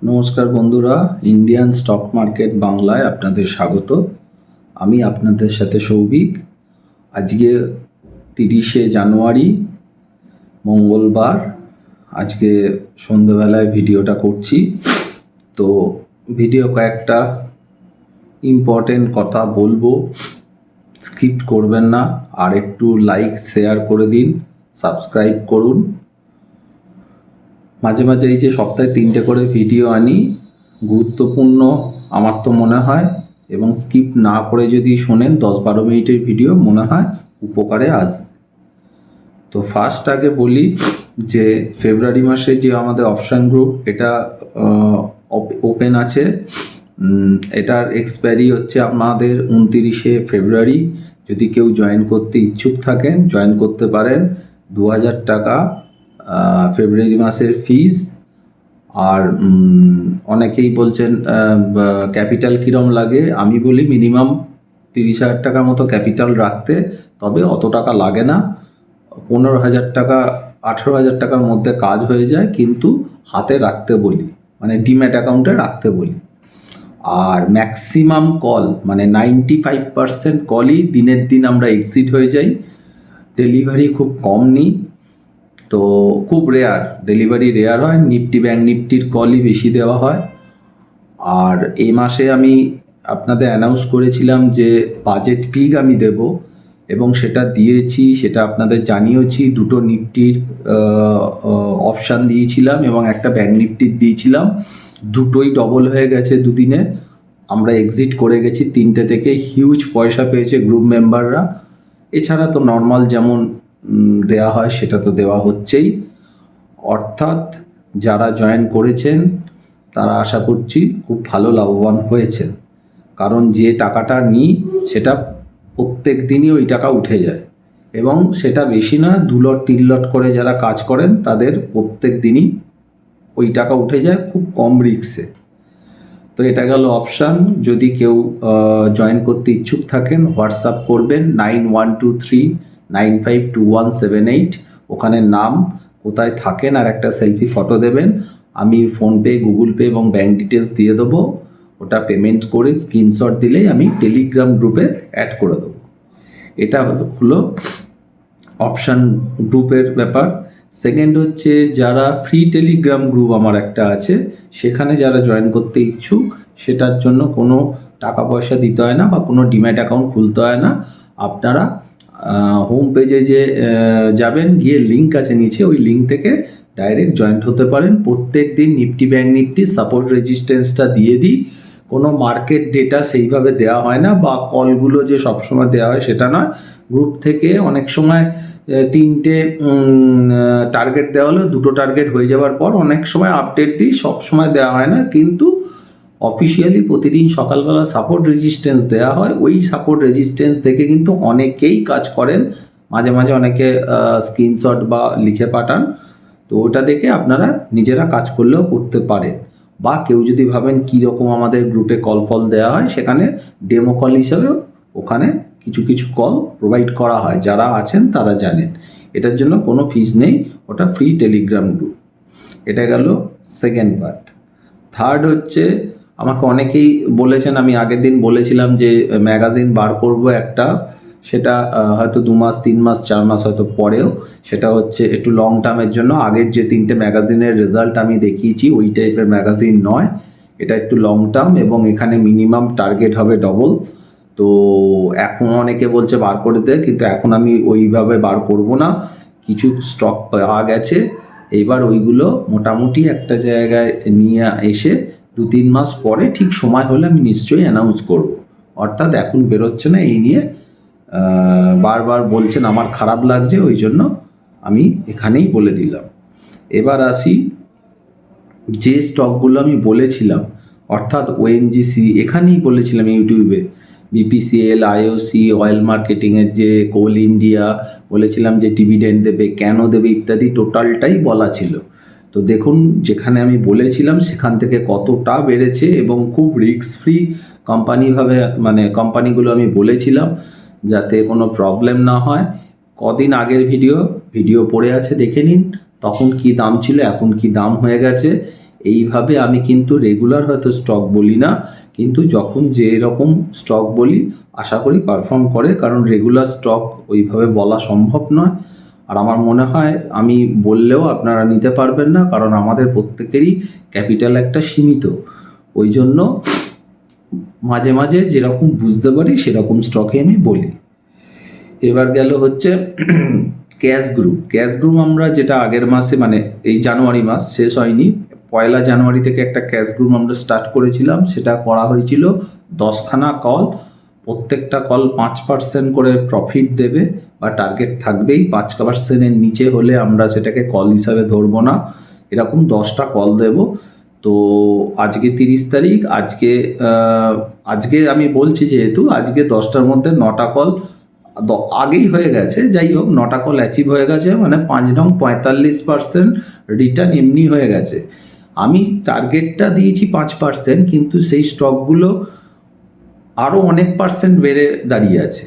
নমস্কার বন্ধুরা, Indian stock market বাংলায় আপনাদের স্বাগত। আমি আপনাদের সাথে সৌভিক। আজকে 30শে জানুয়ারি মঙ্গলবার। আজকে সন্ধ্যেবেলায় ভিডিওটা করছি। তো ভিডিও কয়েকটা ইম্পর্টেন্ট কথা বলবো, স্কিপ করবেন না। আর একটু লাইক শেয়ার করে দিন, সাবস্ক্রাইব করুন। মাঝে মাঝে এই যে সপ্তাহে 3টে করে ভিডিও আনি, গুরুত্বপূর্ণ আমার তো মনে হয়, এবং স্কিপ না করে যদি শোনেন 10-12 মিনিটের ভিডিও মনে হয় উপকারে আসবে। তো ফার্স্ট আগে বলি যে ফেব্রুয়ারি মাসে যে আমাদের অপশান গ্রুপ এটা ওপেন আছে। এটার এক্সপায়ারি হচ্ছে আমাদের 29শে ফেব্রুয়ারি। যদি কেউ জয়েন করতে ইচ্ছুক থাকেন জয়েন করতে পারেন। 2000 টাকা ফেব্রুয়ারি মাসের ফিজ। আর অনেকেই বলছেন ক্যাপিটাল কীরম লাগে। আমি বলি মিনিমাম 30,000 টাকার মতো ক্যাপিটাল রাখতে, তবে অত টাকা লাগে না। 15,000 টাকা 18,000 টাকার মধ্যে কাজ হয়ে যায়, কিন্তু হাতে রাখতে বলি, মানে ডিম্যাট অ্যাকাউন্টে রাখতে বলি। আর ম্যাক্সিমাম কল, মানে 95% কলই দিনের দিন আমরা এক্সিট হয়ে যাই। ডেলিভারি খুব কম নিই, তো খুব রেয়ার, ডেলিভারি রেয়ার হয়। নিফটি ব্যাঙ্ক নিফটির কলই বেশি দেওয়া হয়। আর এই মাসে আমি আপনাদের অ্যানাউন্স করেছিলাম যে বাজেট পিক আমি দেব, এবং সেটা দিয়েছি, সেটা আপনাদের জানিয়েছি। দুটো নিফটির অপশান দিয়েছিলাম এবং একটা ব্যাঙ্ক নিফটির দিয়েছিলাম। দুটোই ডবল হয়ে গেছে দুদিনে। আমরা এক্সিট করে গেছি 3টে থেকে। হিউজ পয়সা পেয়েছে গ্রুপ মেম্বাররা। এছাড়া তো নর্মাল যেমন দেওয়া হয় সেটা তো দেওয়া হচ্ছেই। অর্থাৎ যারা জয়েন করেছেন তারা আশা করছি খুব ভালো লাভবান হয়েছেন, কারণ যে টাকাটা নিই সেটা প্রত্যেক দিনই ওই টাকা উঠে যায়, এবং সেটা বেশি না, 2 লট 3 লট করে যারা কাজ করেন তাদের প্রত্যেক দিনই ওই টাকা উঠে যায় খুব কম রিস্কে। তো এটা গেল অপশান। যদি কেউ জয়েন করতে ইচ্ছুক থাকেন হোয়াটসঅ্যাপ করবেন 9123952178। ওখানে নাম, কোথায় থাকেন আর একটা সেলফি ফটো দেবেন। আমি ফোনপে, গুগল পে এবং ব্যাঙ্ক ডিটেলস দিয়ে দেবো। ওটা পেমেন্ট করে স্ক্রিনশট দিলেই আমি টেলিগ্রাম গ্রুপে অ্যাড করে দেবো। এটা হলো অপশান গ্রুপের ব্যাপার। সেকেন্ড হচ্ছে যারা ফ্রি টেলিগ্রাম গ্রুপ আমার একটা আছে, সেখানে যারা জয়েন করতে ইচ্ছুক, সেটার জন্য কোনো টাকা পয়সা দিতে হয় না বা কোনো ডিম্যাট অ্যাকাউন্ট খুলতে হয় না। আপনারা হোম পেজে যে যাবেন, গিয়ে লিঙ্ক আছে নিচে, ওই লিঙ্ক থেকে ডাইরেক্ট জয়েন্ট হতে পারেন। প্রত্যেক দিন নিফটি ব্যাঙ্ক নিফটি সাপোর্ট রেজিস্ট্যান্সটা দিয়ে দিই। কোনো মার্কেট ডেটা সেইভাবে দেওয়া হয় না, বা কলগুলো যে সবসময় দেওয়া হয় সেটা নয়। গ্রুপ থেকে অনেক সময় 3টে টার্গেট দেওয়া হলো, 2টো টার্গেট হয়ে যাওয়ার পর অনেক সময় আপডেট দিই, সব সময় দেওয়া হয় না। কিন্তু অফিসিয়ালি প্রতিদিন সকালবেলা সাপোর্ট রেজিস্ট্যান্স দেওয়া হয়। ওই সাপোর্ট রেজিস্ট্যান্স দেখে কিন্তু অনেকেই কাজ করেন, মাঝে মাঝে অনেকে স্ক্রিনশট বা লিখে পাঠান। তো ওটা দেখে আপনারা নিজেরা কাজ করলেও করতে পারেন। বা কেউ যদি ভাবেন কীরকম আমাদের গ্রুপে কল ফল দেওয়া হয়, সেখানে ডেমো কল হিসাবেও ওখানে কিছু কিছু কল প্রোভাইড করা হয়, যারা আছেন তারা জানেন। এটার জন্য কোনো ফিজ নেই, ওটা ফ্রি টেলিগ্রাম গ্রুপ। এটা গেল সেকেন্ড পার্ট। থার্ড হচ্ছে, আমাকে অনেকেই বলেছেন, আমি আগের দিন বলেছিলাম যে ম্যাগাজিন বার করব একটা, সেটা হয়তো 2 মাস 3 মাস 4 মাস হয়তো পরেও। সেটা হচ্ছে একটু লং টার্মের জন্য। আগের যে 3টে ম্যাগাজিনের রেজাল্ট আমি দেখিয়েছি ওই টাইপের ম্যাগাজিন নয়, এটা একটু লং টার্ম, এবং এখানে মিনিমাম টার্গেট হবে ডবল। তো এখন অনেকে বলছে বার করে দে, কিন্তু এখন আমি ওইভাবে বার করব না। কিছু স্টক পাওয়া গেছে, এইবার ওইগুলো মোটামুটি একটা জায়গায় নিয়ে এসে 2-3 মাস পরে ঠিক সময় হলে আমি নিশ্চয়ই অ্যানাউন্স করব। অর্থাৎ এখন বেরোচ্ছে না, এই নিয়ে বারবার বলছেন, আমার খারাপ লাগছে, ওই জন্য আমি এখানেই বলে দিলাম। এবার আসি যে স্টকগুলো আমি বলেছিলাম, অর্থাৎ ওএনজিসি, এখানেই বলেছিলাম ইউটিউবে, বিপিসিএল, আইওসি, অয়েল মার্কেটিংয়ের যে কোল ইন্ডিয়া, বলেছিলাম যে ডিভিডেন্ড দেবে, কেন দেবে ইত্যাদি টোটালটাই বলা ছিল। তো দেখুন, যেখানে আমি বলেছিলাম সেখান থেকে কতটা বেড়েছে, এবং খুব রিস্ক ফ্রি কোম্পানিভাবে, মানে কোম্পানিগুলো আমি বলেছিলাম যাতে কোনো প্রবলেম না হয়। কদিন আগের ভিডিও পড়ে আছে, দেখে নিন। তখন কি দাম ছিল, এখন কি দাম হয়ে গেছে। এইভাবে আমি কিন্তু রেগুলার হয়তো স্টক বলি না, কিন্তু যখন যে রকম স্টক বলি আশা করি পারফর্ম করে, কারণ রেগুলার স্টক ওইভাবে বলা সম্ভব নয়। আর আমার মনে হয় আমি বললেও আপনারা নিতে পারবেন না, কারণ আমাদের প্রত্যেকেরই ক্যাপিটাল একটা সীমিত। ওই জন্য মাঝে মাঝে যেরকম বুঝতে পারি সেরকম স্টকে আমি বলি। এবার গেল হচ্ছে ক্যাশ গ্রুপ। ক্যাশ গ্রুপ আমরা যেটা আগের মাসে, মানে এই জানুয়ারি মাস শেষ হয়নি, 1 জানুয়ারি থেকে একটা ক্যাশ গ্রুপ আমরা স্টার্ট করেছিলাম। সেটা করা হয়েছিল 10খানা কল, প্রত্যেকটা কল 5% করে প্রফিট দেবে বা টার্গেট থাকবেই। 5%-এর নিচে হলে আমরা সেটাকে কল হিসাবে ধরবো না। এরকম 10টা কল দেব। তো আজকে 30 তারিখ, আজকে আমি বলছি যেহেতু আজকে 10টার মধ্যে 9টা কল আগেই হয়ে গেছে। যাই হোক, 9টা কল অ্যাচিভ হয়ে গেছে, মানে 5 নং 45% রিটার্ন এমনি হয়ে গেছে। আমি টার্গেটটা দিয়েছি 5%, কিন্তু সেই স্টকগুলো আরও অনেক পার্সেন্ট বেড়ে দাঁড়িয়ে আছে।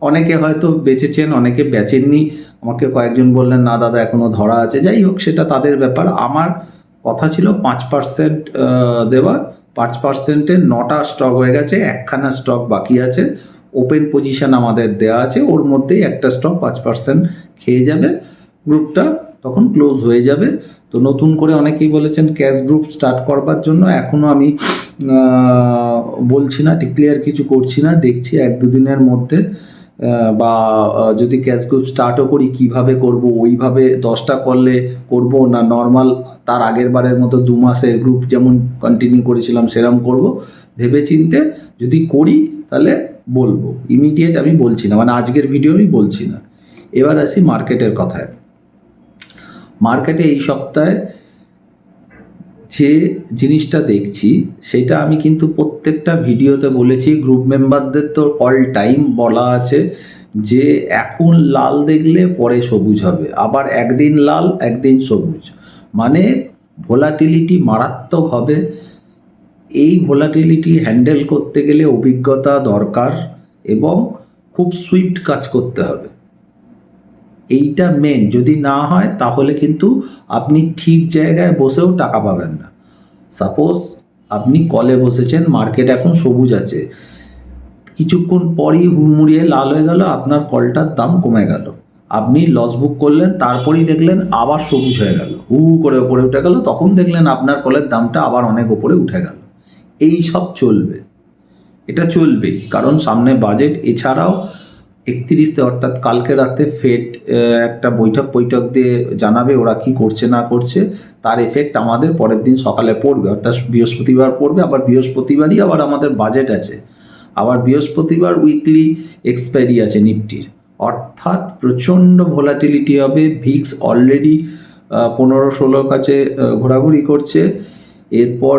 অনেকে হয়তো বেচেছেন, অনেকে বেচেননি। আমাকে কয়েকজন বললেন না দাদা এখনও ধরা আছে। যাই হোক, সেটা তাদের ব্যাপার। আমার কথা ছিল 5% দেওয়ার। 5%-এর 9টা স্টক হয়ে গেছে, 1খানা স্টক বাকি আছে। ওপেন পজিশন আমাদের দেওয়া আছে, ওর মধ্যেই একটা স্টক 5% খেয়ে যাবে, গ্রুপটা তখন ক্লোজ হয়ে যাবে। তো নতুন করে অনেকেই বলেছেন ক্যাশ গ্রুপ স্টার্ট করবার জন্য। এখনও আমি বলছি না, ডিক্লেয়ার কিছু করছি না, দেখছি 1-2 দিনের মধ্যে বা যদি ক্যাশ গ্রুপ স্টার্টও করি কিভাবে করব, ওইভাবে 10টা করলে করব না নর্মাল তার আগের বারের মতো 2 মাসের গ্রুপ যেমন কন্টিনিউ করেছিলাম সেরকম করব। ভেবে চিনতে যদি করি তাহলে বলবো, ইমিডিয়েট আমি বলছি না, মানে আজকের ভিডিও আমি বলছি না। এবার আসি মার্কেটের কথায়। মার্কেটে এই সপ্তাহে যে জিনিসটা দেখছি সেটা আমি কিন্তু প্রত্যেকটা ভিডিওতে বলেছি। গ্রুপ মেম্বারদের তো অল টাইম বলা আছে যে এখন লাল দেখলে পরে সবুজ হবে, আবার একদিন লাল একদিন সবুজ, মানে ভোলাটিলিটি মারাত্মক হবে। এই ভোলাটিলিটি হ্যান্ডেল করতে গেলে অভিজ্ঞতা দরকার এবং খুব সুইফট কাজ করতে হবে। এইটা মেন। যদি না হয় তাহলে কিন্তু আপনি ঠিক জায়গায় বসেও টাকা পাবেন না। সাপোজ আপনি কলে বসেছেন, মার্কেট এখন সবুজ আছে, কিছুক্ষণ পরই হুড়মুড়িয়ে লাল হয়ে গেল, আপনার কলটার দাম কমে গেল, আপনি লস বুক করলেন, তারপরেই দেখলেন আবার সবুজ হয়ে গেল, হু হু করে ওপরে উঠে গেল, তখন দেখলেন আপনার কলের দামটা আবার অনেক ওপরে উঠে গেল। এই সব চলবে, এটা চলবেই, কারণ সামনে বাজেট। এছাড়াও 31 অর্থাৎ কালকে রাতে ফেড একটা বৈঠক দিয়ে জানাবে ওরা কি করছে না করছে। তার এফেক্ট আমাদের পরের দিন সকালে পড়বে, অর্থাৎ বৃহস্পতিবার পড়বে। আবার বৃহস্পতিবারই আবার আমাদের বাজেট আছে। আবার বৃহস্পতিবার উইকলি এক্সপায়ারি আছে নিফটির, অর্থাৎ প্রচণ্ড ভোলাটিলিটি হবে। ভিক্স অলরেডি 15-16 কাছে ঘোরাঘুরি করছে। এরপর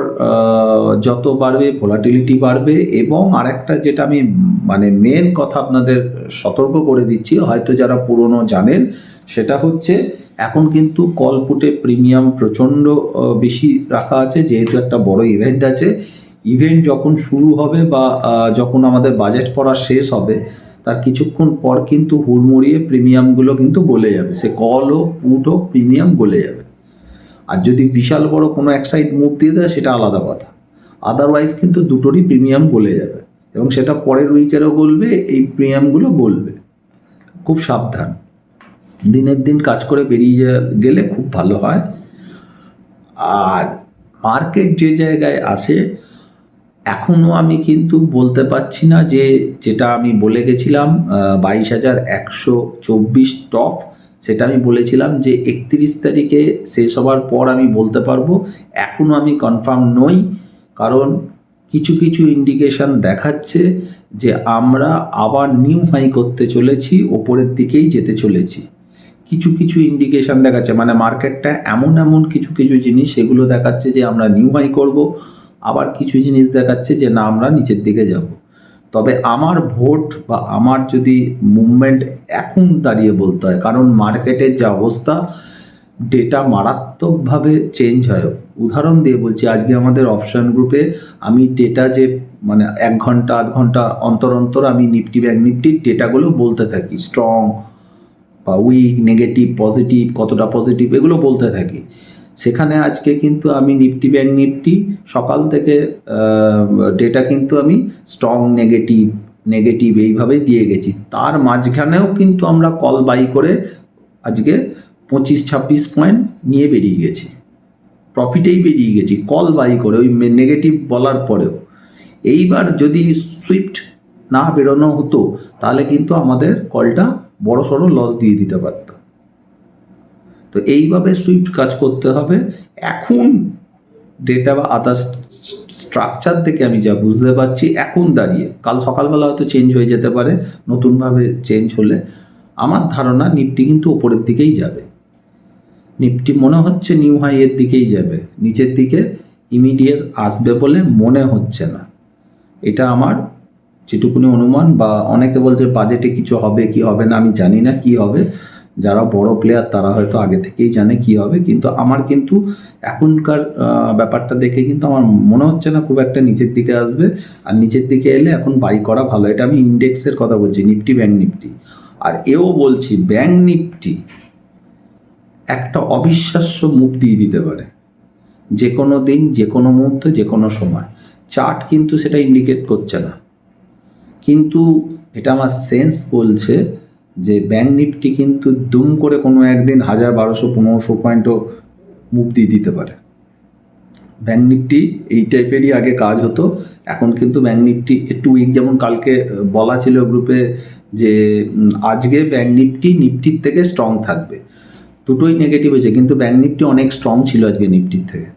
যত বাড়বে ভোলাটিলিটি বাড়বে। এবং আরেকটা যেটা আমি মানে মেন কথা আপনাদের সতর্ক করে দিচ্ছি, হয়তো যারা পুরনো জানেন, সেটা হচ্ছে এখন কিন্তু কল পুটে প্রিমিয়াম প্রচণ্ড বেশি রাখা আছে, যেহেতু একটা বড় ইভেন্ট আছে। ইভেন্ট যখন শুরু হবে বা যখন আমাদের বাজেট পড়া শেষ হবে তার কিছুক্ষণ পর কিন্তু হুড়মুড়িয়ে প্রিমিয়ামগুলো কিন্তু গলে যাবে। সে কল হোক পুট হোক, প্রিমিয়াম গলে যাবে। আর যদি বিশাল বড় কোনো এক সাইড মুভ দিয়ে দেয় সেটা আলাদা কথা, আদারওয়াইজ কিন্তু দুটোরই প্রিমিয়াম গলে যাবে এবং সেটা পরের উইকেরও গলবে, এই প্রিমিয়ামগুলো গলবে। খুব সাবধান, দিনের দিন কাজ করে বেরিয়ে গেলে খুব ভালো হয়। আর মার্কেট যে জায়গায় আসে এখনও আমি কিন্তু বলতে পারছি না যে যেটা আমি বলে গেছিলাম 22,124 টপ, সেটা আমি বলেছিলাম যে 31 তারিখে শেষ হওয়ার পর আমি বলতে পারবো। এখনও আমি কনফার্ম নই, কারণ কিছু কিছু ইন্ডিকেশন দেখাচ্ছে যে আমরা আবার নিউ হাই করতে চলেছি, ওপরের দিকেই যেতে চলেছি। কিছু কিছু ইন্ডিকেশন দেখাচ্ছে, মানে মার্কেটটা এমন কিছু কিছু জিনিস সেগুলো দেখাচ্ছে যে আমরা নিউ হাই করব, আবার কিছু জিনিস দেখাচ্ছে যে না আমরা নিচের দিকে যাব। তবে আমার ভোট বা আমার যদি মুভমেন্ট এখন দাঁড়িয়ে বলতে হয়, কারণ মার্কেটের যে অবস্থা, ডেটা মারাত্মকভাবে চেঞ্জ হয়। উদাহরণ দিয়ে বলছি, আজকে আমাদের অপশান গ্রুপে আমি ডেটা যে মানে 1 ঘন্টা 1.5 ঘন্টা অন্তর অন্তর আমি নিফটি ব্যাংক নিফটির ডেটাগুলো বলতে থাকি, স্ট্রং বা উইক, নেগেটিভ, পজিটিভ, কতটা পজিটিভ, এগুলো বলতে থাকি। সেখানে আজকে কিন্তু আমি নিফটি ব্যাংক নিফটি সকাল থেকে ডেটা কিন্তু আমি স্ট্রং নেগেটিভ নেগেটিভ এইভাবে দিয়ে গেছি, তার মাঝখানেও কিন্তু আমরা কল বাই করে আজকে 25-26 পয়েন্ট নিয়ে বেরিয়ে গেছি, প্রফিটেই বেরিয়ে গেছি কল বাই করে ওই নেগেটিভ বলার পরেও। এইবার যদি সুইফট না বেরোনো হতো তাহলে কিন্তু আমাদের কলটা বড় সড়ো লস দিয়ে দিতে পারত। তো এইভাবে সুইফট কাজ করতে হবে। এখন ডেটা বা আদার্স স্ট্রাকচার থেকে আমি যা বুঝতে পারছি এখন দাঁড়িয়ে, কাল সকালবেলা হয়তো চেঞ্জ হয়ে যেতে পারে, নতুনভাবে চেঞ্জ হলে আমার ধারণা নিফটি কিন্তু ওপরের দিকেই যাবে। নিফটি মনে হচ্ছে নিউ হাই এর দিকেই যাবে, নিচের দিকে ইমিডিয়েট আসবে বলে মনে হচ্ছে না। এটা আমার যেটুকুনি অনুমান, বা অনেকে বলছে বাজেটে কিছু হবে কি হবে না, আমি জানি না কি হবে। যারা বড় প্লেয়ার তারা হয়তো আগে থেকেই জানে কি হবে, কিন্তু আমার কিন্তু এখনকার ব্যাপারটা দেখে কিন্তু আমার মনে হচ্ছে না খুব একটা নিচের দিকে আসবে। আর নিচের দিকে এলে এখন বাই করা ভালো। এটা আমি ইন্ডেক্সের কথা বলছি, নিফটি ব্যাংক নিফটি। আর এও বলছি ব্যাংক নিফটি একটা অবিশ্বাস্য মুভ দিয়ে দিতে পারে যে কোনো দিন, যে কোনো মুহূর্তে, যে কোনো সময়। চার্ট কিন্তু সেটা ইন্ডিকেট করছে না, কিন্তু এটা আমার সেন্স বলছে যে ব্যাংক নিফটি কিন্তু দুম করে কোনো একদিন 1000, 1200, 1500 পয়েন্টও মুভ দিয়ে দিতে পারে। ব্যাংক নিফটি এই টাইপেরই আগে কাজ হতো, এখন কিন্তু ব্যাংক নিফটি একটু উইক। যেমন কালকে বলা ছিল গ্রুপে যে আজকে ব্যাংক নিফটি নিফটির থেকে স্ট্রং থাকবে, দুটোই নেগেটিভ হয়েছে, কিন্তু ব্যাংক নিফটি অনেক স্ট্রং ছিল আজকে নিফটির থেকে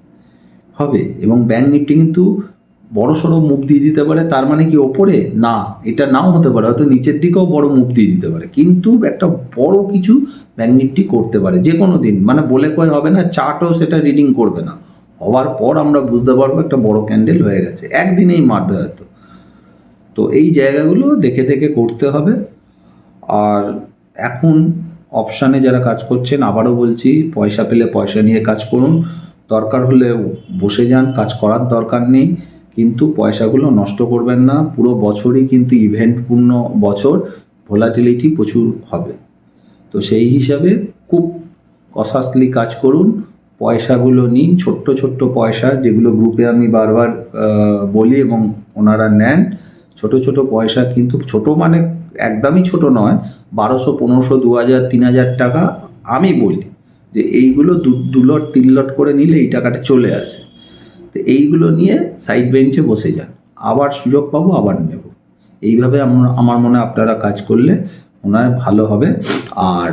হবে। এবং ব্যাংক নিফটি কিন্তু বড় সড়ো মুভ দিয়ে দিতে পারে। তার মানে কি ওপরে না, এটা নাও হতে পারে, হয়তো নিচের দিকেও বড় মুভ দিয়ে দিতে পারে, কিন্তু একটা বড় কিছু ব্যাংক নিফটি করতে পারে যে কোনো দিন। মানে বলে কয় হবে না, চার্টও সেটা রিডিং করবে না, হওয়ার পর আমরা বুঝতে পারবো একটা বড় ক্যান্ডেল হয়ে গেছে, একদিনেই মারবে হয়তো। তো এই জায়গাগুলো দেখে দেখে করতে হবে। আর এখন অপশানে যারা কাজ করছেন, আবারও বলছি, পয়সা পেলে পয়সা নিয়ে কাজ করুন, দরকার হলে বসে যান, কাজ করার দরকার নেই, কিন্তু পয়সাগুলো নষ্ট করবেন না। পুরো বছরই কিন্তু ইভেন্টপূর্ণ বছর, ভোলাটিলিটি প্রচুর হবে। তো সেই হিসাবে খুব কসাসলি কাজ করুন, পয়সাগুলো নিন, ছোট্ট ছোট্ট পয়সা, যেগুলো গ্রুপে আমি বারবার বলি এবং ওনারা নেন। ছোট ছোট পয়সা, কিন্তু ছোট মানে একদমই ছোট নয়, 1200, 1500, 2000, 3000 টাকা আমি বলি যে এইগুলো 2 লট 3 লট করে নিলে এই টাকাটা চলে আসে। তো এইগুলো নিয়ে সাইড বেঞ্চে বসে যান, আবার সুযোগ পাবো আবার নেব। এইভাবে আমার মনে হয় আপনারা কাজ করলে মনে হয় ভালো হবে। আর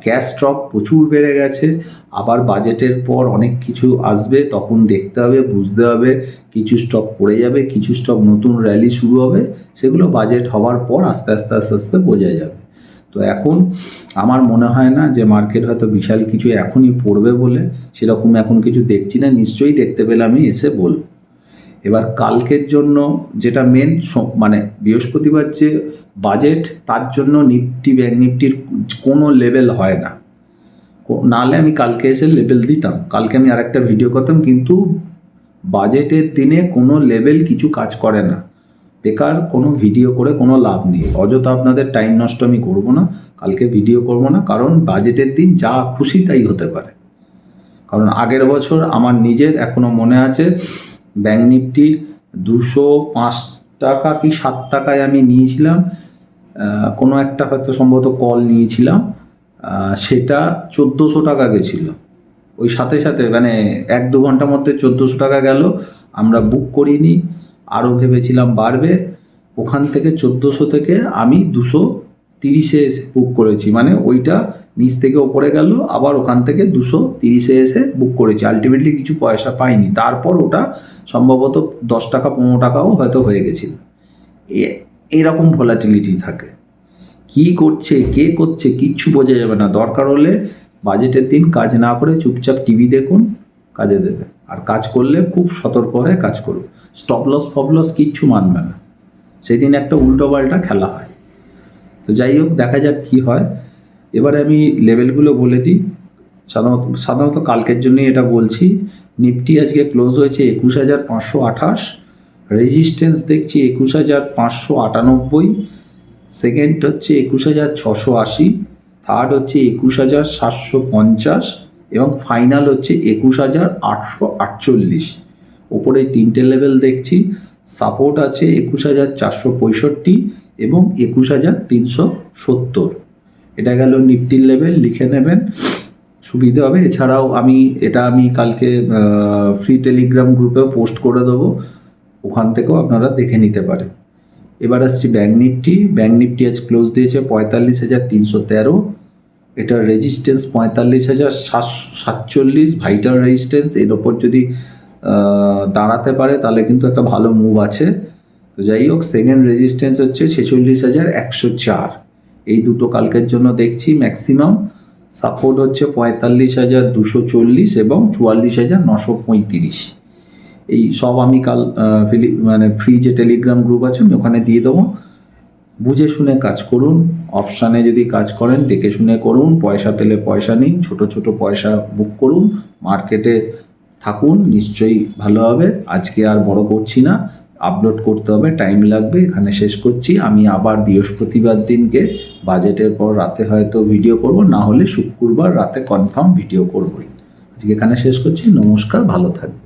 ক্যাশ স্টক প্রচুর বেড়ে গেছে, আবার বাজেটের পর অনেক কিছু আসবে, তখন দেখতে হবে, বুঝতে হবে। কিছু স্টক পড়ে যাবে, কিছু স্টক নতুন র্যালি শুরু হবে, সেগুলো বাজেট হওয়ার পর আস্তে আস্তে আস্তে আস্তে বোঝা যাবে। তো এখন আমার মনে হয় না যে মার্কেট হয়তো বিশাল কিছু এখনই পড়বে বলে, সেরকম এখন কিছু দেখছি না। নিশ্চয়ই দেখতে পেলে আমি এসে বলবো। এবার কালকের জন্য যেটা মেন, মানে বৃহস্পতিবার যে বাজেট, তার জন্য নিফটি ব্যাংক নিফটির কোনো লেভেল হয় না, নাহলে আমি কালকে এসে লেভেল দিতাম, কালকে আমি আরেকটা ভিডিও করতাম। কিন্তু বাজেটের দিনে কোনো লেভেল কিছু কাজ করে না, বেকার কোনো ভিডিও করে কোনো লাভ নেই, অযথা আপনাদের টাইম নষ্ট আমি করবো না, কালকে ভিডিও করবো না। কারণ বাজেটের দিন যা খুশি তাই হতে পারে। কারণ আগের বছর আমার নিজের এখনও মনে আছে, ব্যাংক নিফটির 205 টাকা কি 7 টাকায় আমি নিয়েছিলাম, কোনো একটা হয়তো সম্ভবত কল নিয়েছিলাম, সেটা 1400 টাকা গেছিলো। ওই সাথে সাথে মানে 1-2 ঘন্টার মধ্যে 1400 টাকা গেল, আমরা বুক করিনি, আরও ভেবেছিলাম বাড়বে। ওখান থেকে 1400 থেকে আমি 230-এ এসে বুক করেছি, মানে ওইটা নিচ থেকে ওপরে গেল, আবার ওখান থেকে 230-এ এসে বুক করেছি। আলটিমেটলি কিছু পয়সা পাইনি, তারপর ওটা সম্ভবত 10 টাকা 15 টাকাও হয়তো হয়ে গেছিল। এরকম ভোলাটিলিটি থাকে, কি করছে কে করছে কিচ্ছু বোঝা যাবে না। দরকার হলে বাজেটের দিন কাজ না করে চুপচাপ টিভি দেখুন, কাজে দেবে। আর কাজ করলে খুব সতর্ক হয়ে কাজ করুন, স্টপ লস ফপ লস কিচ্ছু মানবে না, সেদিন একটা উল্টো পাল্টা খেলা হয়। তো যাই হোক, দেখা যাক কী হয়। এবারে আমি লেভেলগুলো বলে দিই, সাধারণত কালকের জন্যই এটা বলছি। নিফটি আজকে ক্লোজ হয়েছে 21,528, রেজিস্ট্যান্স দেখছি 21,598, সেকেন্ড হচ্ছে 21,680, থার্ড হচ্ছে 21,750, এবং ফাইনাল হচ্ছে 21,848। ওপরে 3টে লেভেল দেখছি, সাপোর্ট আছে 21,465 এবং 21,370। এটা গেল নিফটির লেভেল, লিখে নেবেন, সুবিধা হবে। এছাড়াও আমি কালকে ফ্রি টেলিগ্রাম গ্রুপেও পোস্ট করে দেবো, ওখান থেকেও আপনারা দেখে নিতে পারেন। এবার আসছি ব্যাঙ্ক নিফটি আজ ক্লোজ দিয়েছে 45,313। এটার রেজিস্ট্যান্স 45,747, ভাইটাল রেজিস্ট্যান্স। এর ওপর যদি দাঁড়াতে পারে তাহলে কিন্তু একটা ভালো মুভ আছে। তো যাই হোক, সেকেন্ড রেজিস্ট্যান্স হচ্ছে 46,104। এই দুটো কালকের জন্য দেখছি ম্যাক্সিমাম। সাপোর্ট হচ্ছে 45,240 এবং 44,935। এই সব আমি কাল ফ্রি যে টেলিগ্রাম গ্রুপ আছে আমি ওখানে দিয়ে দেবো। বুঝে শুনে কাজ করুন। অপশানে যদি কাজ করেন দেখে শুনে করুন। পয়সা পেলে পয়সা নিন, ছোট ছোট পয়সা বুক করুন, মার্কেটে থাকুন, নিশ্চয়ই ভালো হবে। আজকে আর বড় করছি না, আপলোড করতে হবে, টাইম লাগবে। এখানে শেষ করছি। আমি আবার বৃহস্পতিবার দিনকে বাজেটের পর রাতে হয়তো ভিডিও করব, না হলে শুক্রবার রাতে কনফার্ম ভিডিও করবই। আজকে এখানে শেষ করছি। নমস্কার, ভালো থাকবেন।